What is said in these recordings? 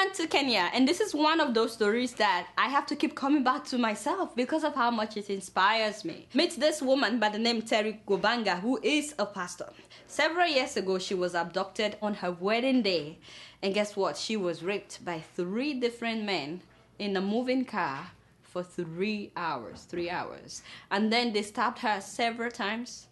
on to Kenya, and this is one of those stories that I have to keep coming back to myself because of how much it inspires me. Meet this woman by the name Terry Gobanga, who is a pastor. Several years ago, she was abducted on her wedding day, and guess what? She was raped by 3 different men in a moving car for 3 hours. And then they stabbed her several times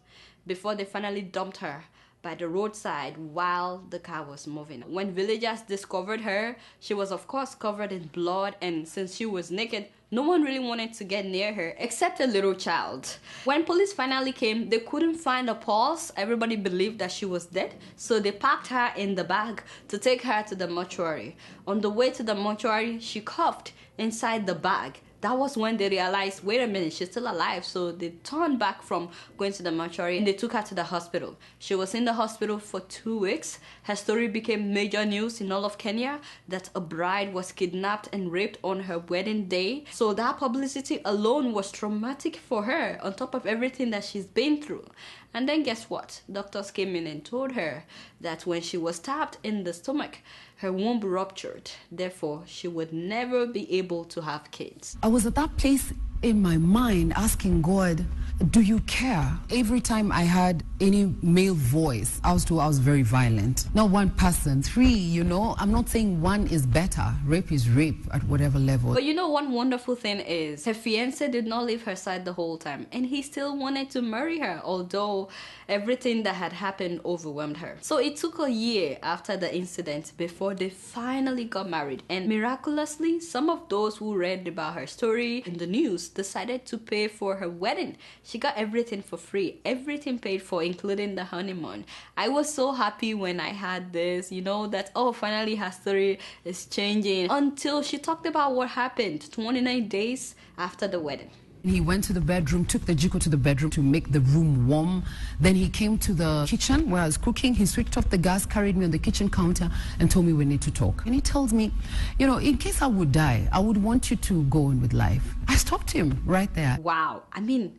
before they finally dumped her by the roadside while the car was moving. When villagers discovered her, she was of course covered in blood, and since she was naked, no one really wanted to get near her except a little child. When police finally came, they couldn't find a pulse. Everybody believed that she was dead, so they packed her in the bag to take her to the mortuary. On the way to the mortuary, she coughed inside the bag. That was when they realized, wait a minute, she's still alive. So they turned back from going to the mortuary and they took her to the hospital. She was in the hospital for 2 weeks. Her story became major news in all of Kenya, that a bride was kidnapped and raped on her wedding day. So that publicity alone was traumatic for her, on top of everything that she's been through. And then guess what? Doctors came in and told her that when she was stabbed in the stomach, her womb ruptured. Therefore, she would never be able to have kids. I was at that place in my mind asking God, do you care? Every time I had any male voice, I was told I was very violent. Not one person, 3, you know. I'm not saying one is better. Rape is rape at whatever level. But you know, one wonderful thing is her fiancé did not leave her side the whole time, and he still wanted to marry her, although everything that had happened overwhelmed her. So it took a year after the incident before they finally got married, and miraculously, some of those who read about her story in the news decided to pay for her wedding. She got everything for free, everything paid for, including the honeymoon. I was so happy when I had this, you know, that, oh, finally her story is changing, until she talked about what happened 29 days after the wedding. He went to the bedroom, took the jiko to the bedroom to make the room warm. Then he came to the kitchen where I was cooking. He switched off the gas, carried me on the kitchen counter and told me we need to talk. And he tells me, you know, in case I would die, I would want you to go on with life. I stopped him right there. Wow. I mean,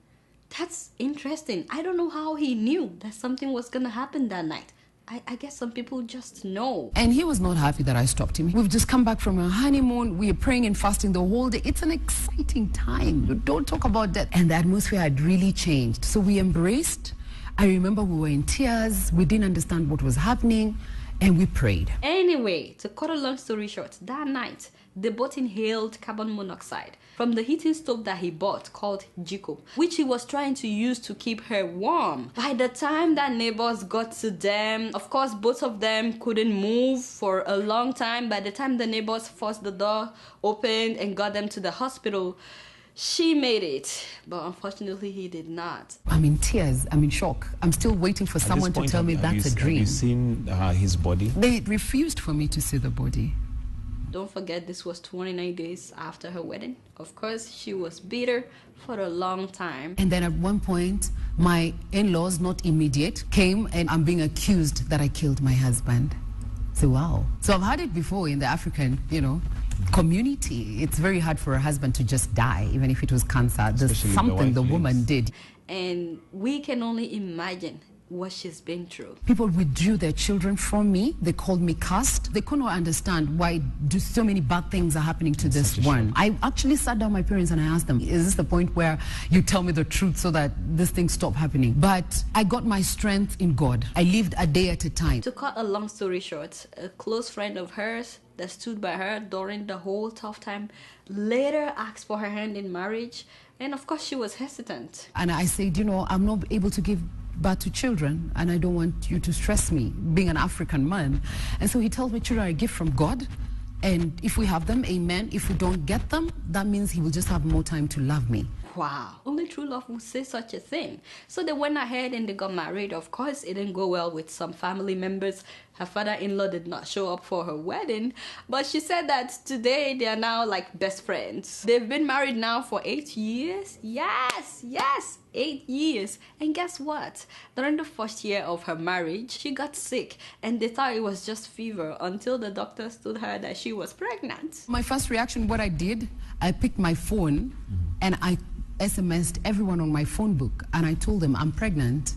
that's interesting. I don't know how he knew that something was going to happen that night. I guess some people just know. And he was not happy that I stopped him. We've just come back from a honeymoon. We are praying and fasting the whole day. It's an exciting time. You don't talk about that. And the atmosphere had really changed. So we embraced. I remember we were in tears. We didn't understand what was happening. And we prayed. Anyway, to cut a long story short, that night, they both inhaled carbon monoxide from the heating stove that he bought called Jiko, which he was trying to use to keep her warm. By the time that neighbors got to them, of course, both of them couldn't move for a long time. By the time the neighbors forced the door open and got them to the hospital, she made it, but unfortunately he did not. I'm in tears. I'm in shock. I'm still waiting for someone to tell me that's a dream. Have you seen his body? They refused for me to see the body. Don't forget, this was 29 days after her wedding. Of course, she was bitter for a long time. And then at one point, my in-laws, not immediate, came and I'm being accused that I killed my husband. So wow. So I've had it before in the African, you know, community. It's very hard for a husband to just die, even if it was cancer. There's something the woman did. And we can only imagine what she's been through. People withdrew their children from me. They called me cursed. They couldn't understand why so many bad things are happening to this one. I actually sat down with my parents and I asked them, is this the point where you tell me the truth so that this thing stop happening? But I got my strength in God. I lived a day at a time. To cut a long story short, a close friend of hers that stood by her during the whole tough time later asked for her hand in marriage, and of course she was hesitant. And I said, you know, I'm not able to give birth to children and I don't want you to stress me being an African man. And so he tells me children are a gift from God, and if we have them, amen. If we don't get them, that means he will just have more time to love me. Wow, only true love would say such a thing. So they went ahead and they got married. Of course, it didn't go well with some family members. Her father-in-law did not show up for her wedding, but she said that today they are now like best friends. They've been married now for 8 years. Yes, 8 years. And guess what? During the first year of her marriage, she got sick and they thought it was just fever until the doctors told her that she was pregnant. My first reaction, what I did, I picked my phone and I SMS'd everyone on my phone book and I told them I'm pregnant.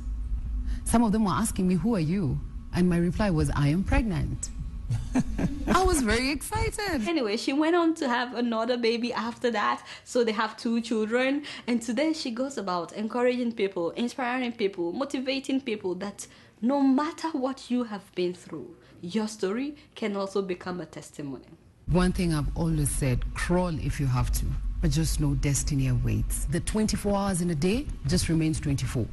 Some of them were asking me, who are you? And my reply was, I am pregnant. I was very excited. Anyway, she went on to have another baby after that, so they have 2 children, and today she goes about encouraging people, inspiring people, motivating people that no matter what you have been through, your story can also become a testimony. One thing I've always said, crawl if you have to, but just know destiny awaits. The 24 hours in a day just remains 24.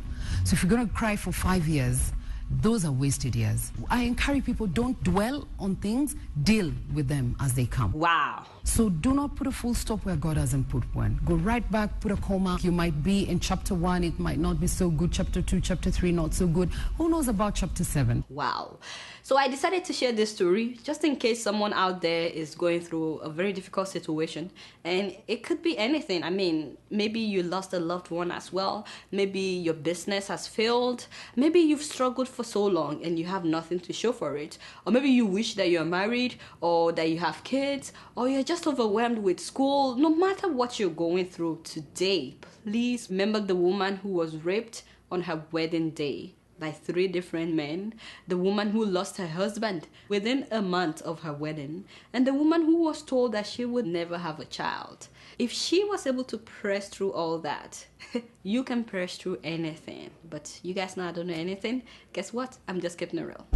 So if you're going to cry for 5 years, those are wasted years. I encourage people, don't dwell on things, deal with them as they come. Wow. So do not put a full stop where God hasn't put one. Go right back, put a comma. You might be in chapter 1, it might not be so good. Chapter 2, chapter 3, not so good. Who knows about chapter 7? Wow. So I decided to share this story just in case someone out there is going through a very difficult situation. And it could be anything. I mean, maybe you lost a loved one as well. Maybe your business has failed. Maybe you've struggled for so long and you have nothing to show for it. Or maybe you wish that you're married or that you have kids, or you're just overwhelmed with school. No matter what you're going through today, please remember the woman who was raped on her wedding day by 3 different men, the woman who lost her husband within a month of her wedding, and the woman who was told that she would never have a child. If she was able to press through all that, you can press through anything. But you guys know I don't know anything. Guess what? I'm just keeping it real.